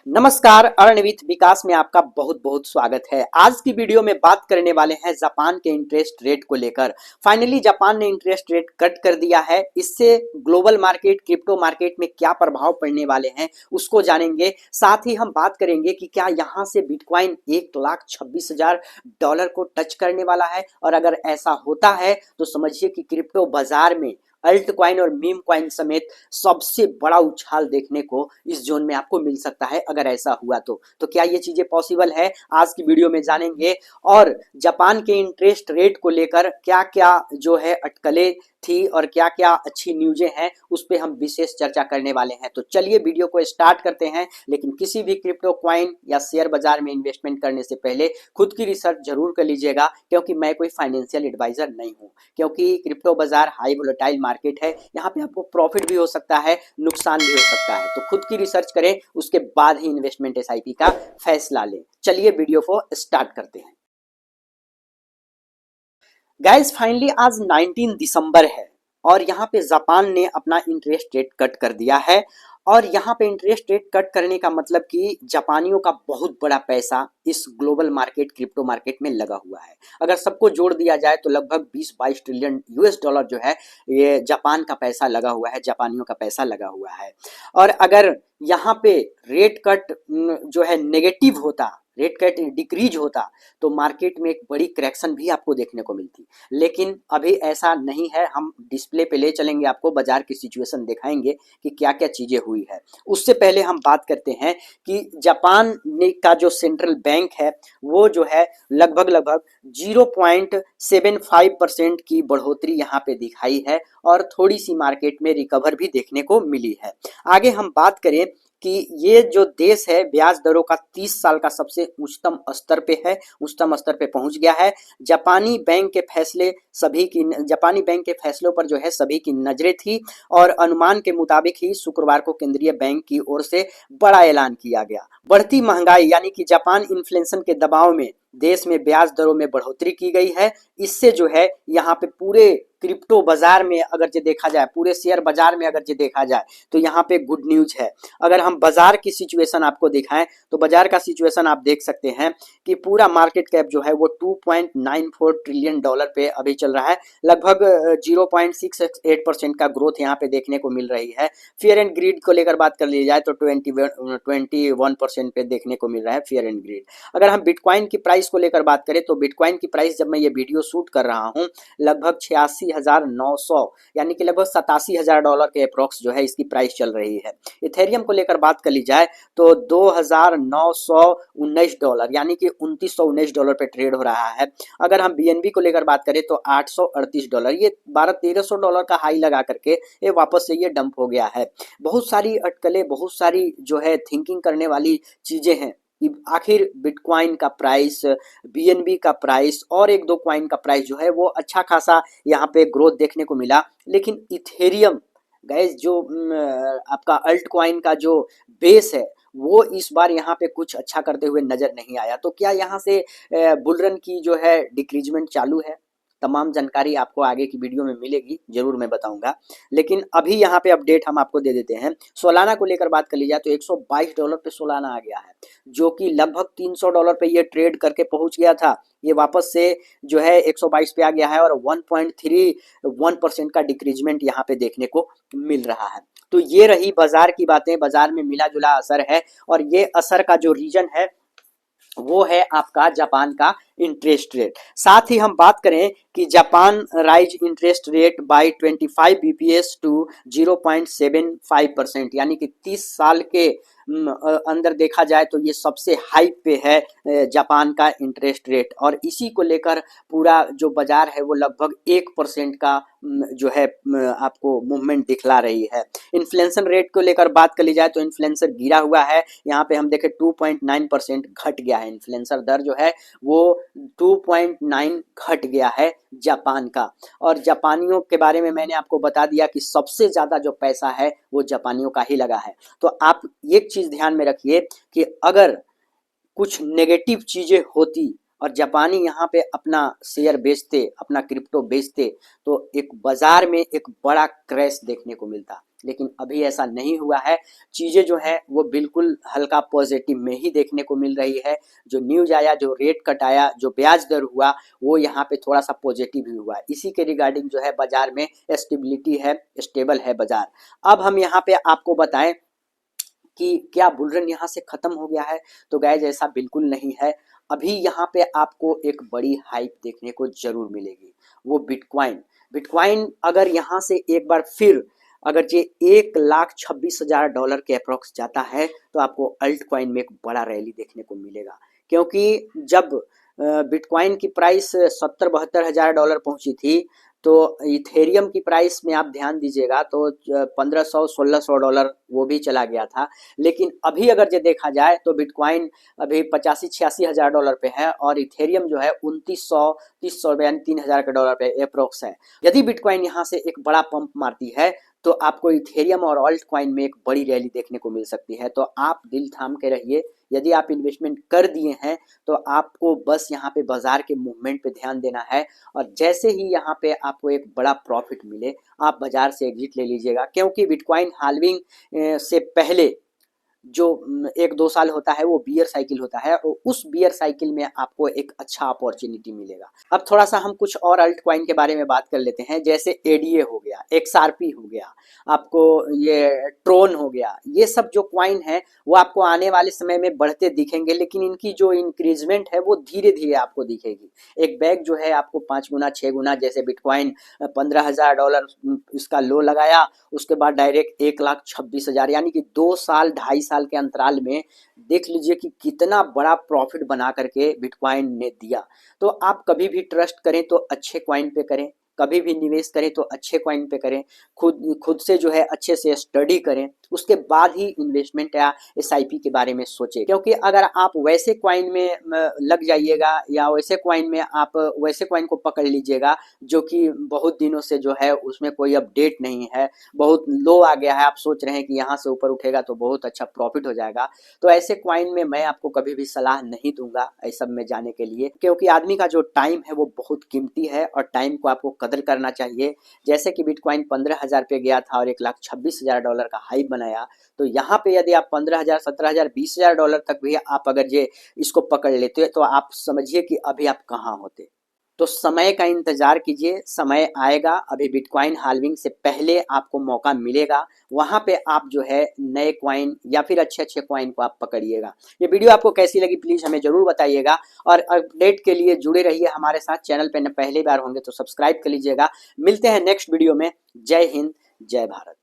नमस्कार, earn with विकास में आपका बहुत बहुत स्वागत है। आज की वीडियो में बात करने वाले हैं जापान के इंटरेस्ट रेट को लेकर। फाइनली जापान ने इंटरेस्ट रेट कट कर दिया है। इससे ग्लोबल मार्केट, क्रिप्टो मार्केट में क्या प्रभाव पड़ने वाले हैं उसको जानेंगे। साथ ही हम बात करेंगे कि क्या यहाँ से बिटकॉइन $1,26,000 को टच करने वाला है, और अगर ऐसा होता है तो समझिए कि क्रिप्टो बाजार में अल्ट कॉइन और मीम कॉइन समेत सबसे बड़ा उछाल देखने को इस जोन में आपको मिल सकता है। अगर ऐसा हुआ तो क्या ये चीजें पॉसिबल है, आज की वीडियो में जानेंगे। और जापान के इंटरेस्ट रेट को लेकर क्या क्या जो है अटकलें थी और क्या क्या अच्छी न्यूज़ें हैं उस पे हम विशेष चर्चा करने वाले हैं। तो चलिए वीडियो को स्टार्ट करते हैं। लेकिन किसी भी क्रिप्टो क्वाइन या शेयर बाजार में इन्वेस्टमेंट करने से पहले खुद की रिसर्च जरूर कर लीजिएगा, क्योंकि मैं कोई फाइनेंशियल एडवाइजर नहीं हूँ। क्योंकि क्रिप्टो बाजार हाई वोलेटाइल मार्केट है, यहाँ पे आपको प्रॉफिट भी हो सकता है, नुकसान भी हो सकता है। तो खुद की रिसर्च करें, उसके बाद ही इन्वेस्टमेंट एसआईपी का फैसला लें। चलिए वीडियो को स्टार्ट करते हैं। गाइस फाइनली आज 19 दिसंबर है और यहाँ पे जापान ने अपना इंटरेस्ट रेट कट कर दिया है। और यहाँ पे इंटरेस्ट रेट कट करने का मतलब कि जापानियों का बहुत बड़ा पैसा इस ग्लोबल मार्केट, क्रिप्टो मार्केट में लगा हुआ है। अगर सबको जोड़ दिया जाए तो लगभग 20-22 ट्रिलियन यूएस डॉलर जो है ये जापान का पैसा लगा हुआ है, जापानियों का पैसा लगा हुआ है। और अगर यहाँ पे रेट कट जो है नेगेटिव होता, रेट कट डिक्रीज होता, तो मार्केट में एक बड़ी करेक्शन भी आपको देखने को मिलती। लेकिन अभी ऐसा नहीं है। हम डिस्प्ले पे ले चलेंगे, आपको बाजार की सिचुएशन दिखाएंगे कि क्या क्या चीजें हुई है। उससे पहले हम बात करते हैं कि जापान का जो सेंट्रल बैंक है वो जो है लगभग 0.75% की बढ़ोतरी यहाँ पे दिखाई है, और थोड़ी सी मार्केट में रिकवर भी देखने को मिली है। आगे हम बात करें कि ये जो देश है ब्याज दरों का 30 साल का सबसे उच्चतम स्तर पे है, उच्चतम स्तर पे पहुंच गया है। जापानी बैंक के फैसलों पर जो है सभी की नजरें थी, और अनुमान के मुताबिक ही शुक्रवार को केंद्रीय बैंक की ओर से बड़ा ऐलान किया गया। बढ़ती महंगाई यानी कि जापान इन्फ्लेशन के दबाव में देश में ब्याज दरों में बढ़ोतरी की गई है। इससे जो है यहाँ पे पूरे क्रिप्टो बाजार में अगर जो देखा जाए, पूरे शेयर बाजार में अगर जो देखा जाए तो यहाँ पे गुड न्यूज है। अगर हम बाजार की सिचुएशन आपको दिखाएं तो बाजार का सिचुएशन आप देख सकते हैं कि पूरा मार्केट कैप जो है वो $2.94 ट्रिलियन पे अभी चल रहा है। लगभग 0.68% का ग्रोथ यहाँ पे देखने को मिल रही है। फियर एंड ग्रीड को लेकर बात कर ली जाए तो 21% पे देखने को मिल रहा है फियर एंड ग्रीड। अगर हम बिटकॉइन की प्राइस को लेकर बात करें तो बिटकॉइन की प्राइस जब मैं ये वीडियो शूट कर रहा हूँ लगभग 86,900 यानी कि लगभग $87,000 के अप्रोक्स जो है इसकी प्राइस चल रही है। इथेरियम को लेकर बात कर ली जाए तो $2,919 यानी कि $2,919 पे ट्रेड हो रहा है। अगर हम बीएनबी को लेकर बात करें तो $838, ये $1,200-1,300 का हाई लगा करके ये वापस से ये डंप हो गया है। बहुत सारी अटकलें, बहुत सारी जो है थिंकिंग करने वाली चीजें हैं कि आखिर बिटकॉइन का प्राइस, बीएनबी का प्राइस और एक दो कॉइन का प्राइस जो है वो अच्छा खासा यहाँ पे ग्रोथ देखने को मिला। लेकिन इथेरियम गैस जो आपका अल्ट कॉइन का जो बेस है वो इस बार यहाँ पे कुछ अच्छा करते हुए नजर नहीं आया। तो क्या यहाँ से बुलरन की जो है डिक्रीजमेंट चालू है? तमाम जानकारी आपको आगे की वीडियो में मिलेगी, जरूर मैं बताऊंगा। लेकिन अभी यहाँ पे अपडेट हम आपको दे देते हैं। सोलाना को लेकर बात कर ली जाए तो $122 पे सोलाना आ गया है, जो कि लगभग $300 पे ये ट्रेड करके पहुंच गया था। ये वापस से जो है 122 पे आ गया है और 1.31% का डिक्रीजमेंट यहाँ पे देखने को मिल रहा है। तो ये रही बाजार की बातें, बाजार में मिला जुला असर है, और ये असर का जो रीजन है वो है आपका जापान का इंटरेस्ट रेट। साथ ही हम बात करें कि Japan raise interest rate by 25 BPS to 0.75%, यानी कि 30 साल के अंदर देखा जाए तो ये सबसे हाई पे है जापान का इंटरेस्ट रेट। और इसी को लेकर पूरा जो बाजार है वो लगभग 1% का जो है आपको मूवमेंट दिखला रही है। इन्फ्लेशन रेट को लेकर बात कर ली जाए तो इन्फ्लेशन गिरा हुआ है। यहाँ पे हम देखें 2.9% घट गया है। इन्फ्लेशन दर जो है वो 2.9 घट गया है जापान का। और जापानियों के बारे में मैंने आपको बता दिया कि सबसे ज्यादा जो पैसा है वो जापानियों का ही लगा है। तो आप एक चीज ध्यान में रखिए कि अगर कुछ नेगेटिव चीजें होती और जापानी यहाँ पे अपना शेयर बेचते, अपना क्रिप्टो बेचते, तो एक बाजार में एक बड़ा क्रैश देखने को मिलता। लेकिन अभी ऐसा नहीं हुआ है। चीज़ें जो है वो बिल्कुल हल्का पॉजिटिव में ही देखने को मिल रही है। जो न्यूज़ आया, जो रेट कट आया, जो ब्याज दर हुआ, वो यहाँ पे थोड़ा सा पॉजिटिव ही हुआ। इसी के रिगार्डिंग जो है बाजार में स्टेबिलिटी है, स्टेबल है बाजार। अब हम यहाँ पे आपको बताएं कि क्या बुल रन यहाँ से खत्म हो गया है, तो गाइस ऐसा बिल्कुल नहीं है। अभी यहाँ पे आपको एक बड़ी हाइप देखने को जरूर मिलेगी, वो बिटकॉइन। बिटकॉइन अगर यहाँ से एक बार फिर अगर ये 1,26,000 डॉलर के अप्रोक्स जाता है तो आपको अल्ट कॉइन में एक बड़ा रैली देखने को मिलेगा। क्योंकि जब बिटकॉइन की प्राइस 70-72 हज़ार डॉलर पहुंची थी, तो इथेरियम की प्राइस में आप ध्यान दीजिएगा तो 1500-1600 डॉलर वो भी चला गया था। लेकिन अभी अगर ये देखा जाए तो बिटकॉइन अभी 85-86 हज़ार डॉलर पे है और इथेरियम जो है 2900-3000 यानी 3000 के डॉलर पे अप्रोक्स है। यदि बिटकॉइन यहाँ से एक बड़ा पंप मारती है तो आपको इथेरियम और ऑल्ट कॉइन में एक बड़ी रैली देखने को मिल सकती है। तो आप दिल थाम के रहिए। यदि आप इन्वेस्टमेंट कर दिए हैं तो आपको बस यहाँ पे बाजार के मूवमेंट पे ध्यान देना है, और जैसे ही यहाँ पे आपको एक बड़ा प्रॉफिट मिले आप बाजार से एग्जिट ले लीजिएगा। क्योंकि बिटकॉइन हाल्विंग से पहले जो 1-2 साल होता है वो बियर साइकिल होता है, और उस बियर साइकिल में आपको एक अच्छा अपॉर्चुनिटी मिलेगा। अब थोड़ा सा हम कुछ और अल्ट कॉइन के बारे में बात कर लेते हैं, जैसे एडीए हो गया, एक्सआरपी हो गया, आपको ये ट्रोन हो गया। ये सब जो कॉइन है वो आपको आने वाले समय में बढ़ते दिखेंगे, लेकिन इनकी जो इंक्रीजमेंट है वो धीरे धीरे आपको दिखेगी। एक बैग जो है आपको 5 गुना 6 गुना, जैसे बिटकॉइन 15,000 डॉलर इसका लो लगाया, उसके बाद डायरेक्ट 1,26,000 यानी कि 2 साल 2.5 साल के अंतराल में देख लीजिए कि कितना बड़ा प्रॉफिट बना करके बिटकॉइन ने दिया। तो आप कभी भी ट्रस्ट करें तो अच्छे कॉइन पे करें, कभी भी निवेश करें तो अच्छे कॉइन पे करें, खुद से जो है अच्छे से स्टडी करें, उसके बाद ही इन्वेस्टमेंट या एसआईपी के बारे में सोचें। क्योंकि अगर आप वैसे कॉइन में लग जाइएगा या वैसे कॉइन में आप वैसे कॉइन को पकड़ लीजिएगा जो कि बहुत दिनों से जो है उसमें कोई अपडेट नहीं है, बहुत लो आ गया है, आप सोच रहे हैं कि यहाँ से ऊपर उठेगा तो बहुत अच्छा प्रॉफिट हो जाएगा, तो ऐसे कॉइन में मैं आपको कभी भी सलाह नहीं दूंगा ऐसा में जाने के लिए। क्योंकि आदमी का जो टाइम है वो बहुत कीमती है और टाइम को आपको कदर करना चाहिए। जैसे कि बिटकॉइन 15,000 पे गया था और 1,26,000 डॉलर का हाई बनाया, तो यहाँ पे यदि आप 15,000, 17,000, 20,000 डॉलर तक भी आप अगर ये इसको पकड़ लेते तो आप समझिए कि अभी आप कहाँ होते। तो समय का इंतजार कीजिए, समय आएगा। अभी बिटकॉइन हाल्विंग से पहले आपको मौका मिलेगा, वहां पे आप जो है नए कॉइन या फिर अच्छे अच्छे कॉइन को आप पकड़िएगा। ये वीडियो आपको कैसी लगी प्लीज हमें जरूर बताइएगा, और अपडेट के लिए जुड़े रहिए हमारे साथ। चैनल पे पहली बार होंगे तो सब्सक्राइब कर लीजिएगा। मिलते हैं नेक्स्ट वीडियो में। जय हिंद, जय भारत।